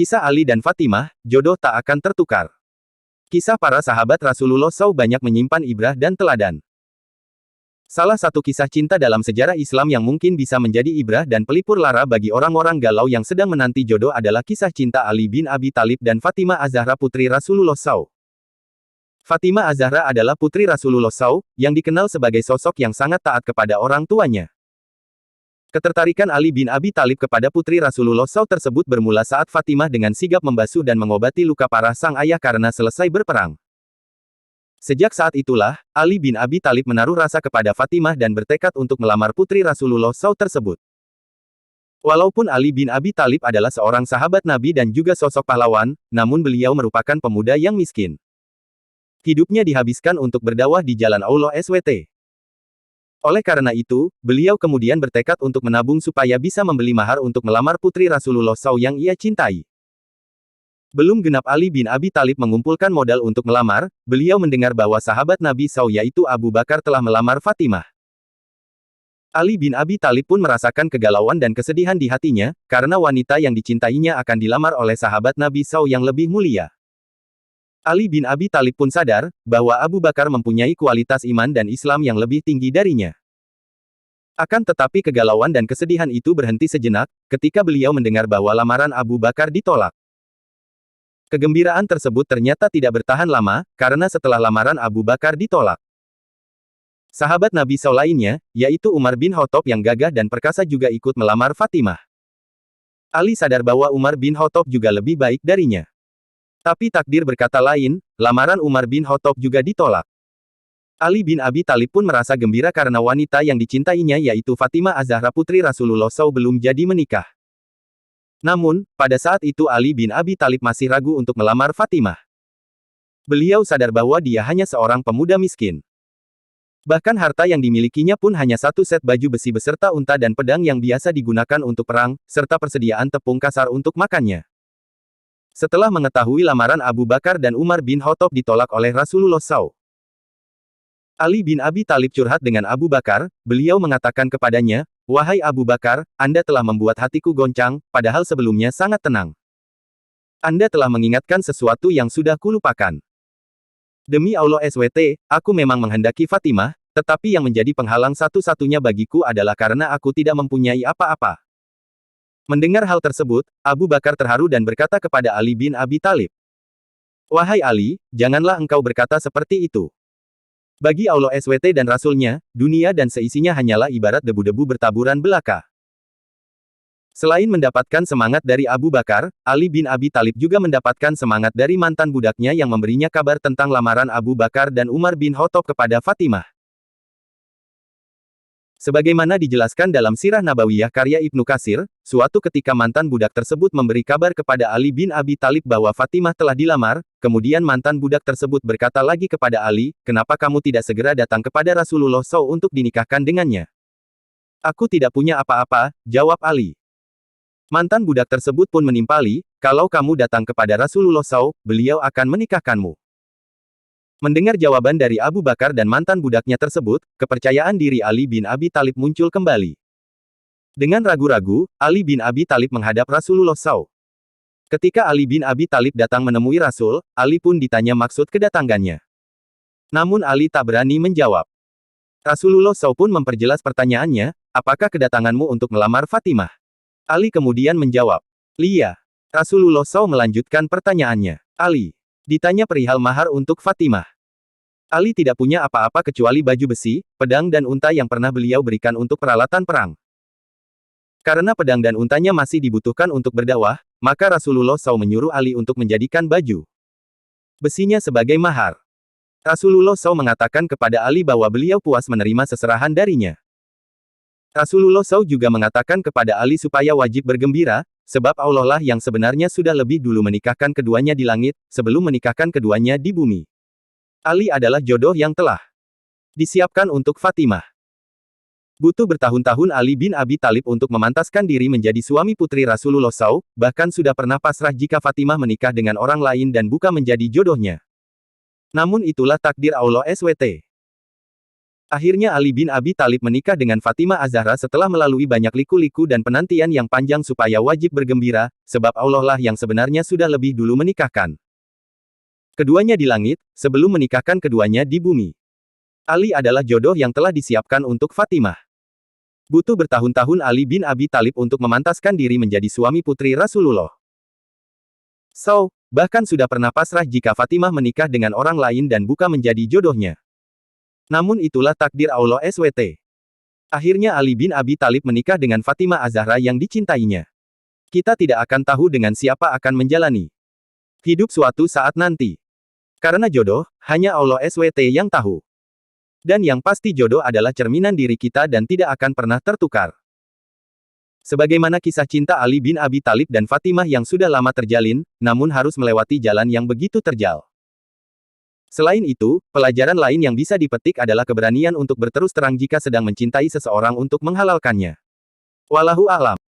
Kisah Ali dan Fatimah, jodoh tak akan tertukar. Kisah para sahabat Rasulullah SAW banyak menyimpan ibrah dan teladan. Salah satu kisah cinta dalam sejarah Islam yang mungkin bisa menjadi ibrah dan pelipur lara bagi orang-orang galau yang sedang menanti jodoh adalah kisah cinta Ali bin Abi Thalib dan Fatimah Az-Zahra putri Rasulullah SAW. Fatimah Az-Zahra adalah putri Rasulullah SAW, yang dikenal sebagai sosok yang sangat taat kepada orang tuanya. Ketertarikan Ali bin Abi Thalib kepada putri Rasulullah SAW tersebut bermula saat Fatimah dengan sigap membasuh dan mengobati luka parah sang ayah karena selesai berperang. Sejak saat itulah, Ali bin Abi Thalib menaruh rasa kepada Fatimah dan bertekad untuk melamar putri Rasulullah SAW tersebut. Walaupun Ali bin Abi Thalib adalah seorang sahabat Nabi dan juga sosok pahlawan, namun beliau merupakan pemuda yang miskin. Hidupnya dihabiskan untuk berdakwah di jalan Allah SWT. Oleh karena itu, beliau kemudian bertekad untuk menabung supaya bisa membeli mahar untuk melamar putri Rasulullah SAW yang ia cintai. Belum genap Ali bin Abi Thalib mengumpulkan modal untuk melamar, beliau mendengar bahwa sahabat Nabi SAW yaitu Abu Bakar telah melamar Fatimah. Ali bin Abi Thalib pun merasakan kegalauan dan kesedihan di hatinya, karena wanita yang dicintainya akan dilamar oleh sahabat Nabi SAW yang lebih mulia. Ali bin Abi Thalib pun sadar, bahwa Abu Bakar mempunyai kualitas iman dan Islam yang lebih tinggi darinya. Akan tetapi kegalauan dan kesedihan itu berhenti sejenak, ketika beliau mendengar bahwa lamaran Abu Bakar ditolak. Kegembiraan tersebut ternyata tidak bertahan lama, karena setelah lamaran Abu Bakar ditolak, sahabat Nabi SAW lainnya, yaitu Umar bin Khattab yang gagah dan perkasa juga ikut melamar Fatimah. Ali sadar bahwa Umar bin Khattab juga lebih baik darinya. Tapi takdir berkata lain, lamaran Umar bin Khattab juga ditolak. Ali bin Abi Thalib pun merasa gembira karena wanita yang dicintainya yaitu Fatimah Az-Zahra putri Rasulullah SAW belum jadi menikah. Namun, pada saat itu Ali bin Abi Thalib masih ragu untuk melamar Fatimah. Beliau sadar bahwa dia hanya seorang pemuda miskin. Bahkan harta yang dimilikinya pun hanya satu set baju besi beserta unta dan pedang yang biasa digunakan untuk perang, serta persediaan tepung kasar untuk makannya. Setelah mengetahui lamaran Abu Bakar dan Umar bin Khattab ditolak oleh Rasulullah SAW, Ali bin Abi Thalib curhat dengan Abu Bakar, beliau mengatakan kepadanya, "Wahai Abu Bakar, Anda telah membuat hatiku goncang, padahal sebelumnya sangat tenang. Anda telah mengingatkan sesuatu yang sudah kulupakan. Demi Allah SWT, aku memang menghendaki Fatimah, tetapi yang menjadi penghalang satu-satunya bagiku adalah karena aku tidak mempunyai apa-apa." Mendengar hal tersebut, Abu Bakar terharu dan berkata kepada Ali bin Abi Thalib, "Wahai Ali, janganlah engkau berkata seperti itu. Bagi Allah SWT dan Rasul-Nya, dunia dan seisinya hanyalah ibarat debu-debu bertaburan belaka." Selain mendapatkan semangat dari Abu Bakar, Ali bin Abi Thalib juga mendapatkan semangat dari mantan budaknya yang memberinya kabar tentang lamaran Abu Bakar dan Umar bin Khattab kepada Fatimah. Sebagaimana dijelaskan dalam Sirah Nabawiyah karya Ibnu Katsir, suatu ketika mantan budak tersebut memberi kabar kepada Ali bin Abi Thalib bahwa Fatimah telah dilamar, kemudian mantan budak tersebut berkata lagi kepada Ali, "Kenapa kamu tidak segera datang kepada Rasulullah SAW untuk dinikahkan dengannya?" "Aku tidak punya apa-apa," jawab Ali. Mantan budak tersebut pun menimpali, "Kalau kamu datang kepada Rasulullah SAW, beliau akan menikahkanmu." Mendengar jawaban dari Abu Bakar dan mantan budaknya tersebut, kepercayaan diri Ali bin Abi Thalib muncul kembali. Dengan ragu-ragu, Ali bin Abi Thalib menghadap Rasulullah SAW. Ketika Ali bin Abi Thalib datang menemui Rasul, Ali pun ditanya maksud kedatangannya. Namun Ali tak berani menjawab. Rasulullah SAW pun memperjelas pertanyaannya, "Apakah kedatanganmu untuk melamar Fatimah?" Ali kemudian menjawab, "Iya." Rasulullah SAW melanjutkan pertanyaannya. Ali ditanya perihal mahar untuk Fatimah. Ali tidak punya apa-apa kecuali baju besi, pedang dan unta yang pernah beliau berikan untuk peralatan perang. Karena pedang dan untanya masih dibutuhkan untuk berdakwah, maka Rasulullah SAW menyuruh Ali untuk menjadikan baju besinya sebagai mahar. Rasulullah SAW mengatakan kepada Ali bahwa beliau puas menerima seserahan darinya. Rasulullah SAW juga mengatakan kepada Ali supaya wajib bergembira, sebab Allah lah yang sebenarnya sudah lebih dulu menikahkan keduanya di langit, sebelum menikahkan keduanya di bumi. Ali adalah jodoh yang telah disiapkan untuk Fatimah. Butuh bertahun-tahun Ali bin Abi Thalib untuk memantaskan diri menjadi suami putri Rasulullah SAW, bahkan sudah pernah pasrah jika Fatimah menikah dengan orang lain dan bukan menjadi jodohnya. Namun itulah takdir Allah SWT. Akhirnya Ali bin Abi Thalib menikah dengan Fatimah Az-Zahra setelah melalui banyak liku-liku dan penantian yang panjang supaya wajib bergembira, sebab Allah lah yang sebenarnya sudah lebih dulu menikahkan keduanya di langit, sebelum menikahkan keduanya di bumi. Ali adalah jodoh yang telah disiapkan untuk Fatimah. Butuh bertahun-tahun Ali bin Abi Thalib untuk memantaskan diri menjadi suami putri Rasulullah. Bahkan sudah pernah pasrah jika Fatimah menikah dengan orang lain dan bukan menjadi jodohnya. Namun itulah takdir Allah SWT. Akhirnya Ali bin Abi Thalib menikah dengan Fatimah Az-Zahra yang dicintainya. Kita tidak akan tahu dengan siapa akan menjalani hidup suatu saat nanti. Karena jodoh, hanya Allah SWT yang tahu. Dan yang pasti jodoh adalah cerminan diri kita dan tidak akan pernah tertukar. Sebagaimana kisah cinta Ali bin Abi Thalib dan Fatimah yang sudah lama terjalin, namun harus melewati jalan yang begitu terjal. Selain itu, pelajaran lain yang bisa dipetik adalah keberanian untuk berterus terang jika sedang mencintai seseorang untuk menghalalkannya. Wallahu a'lam.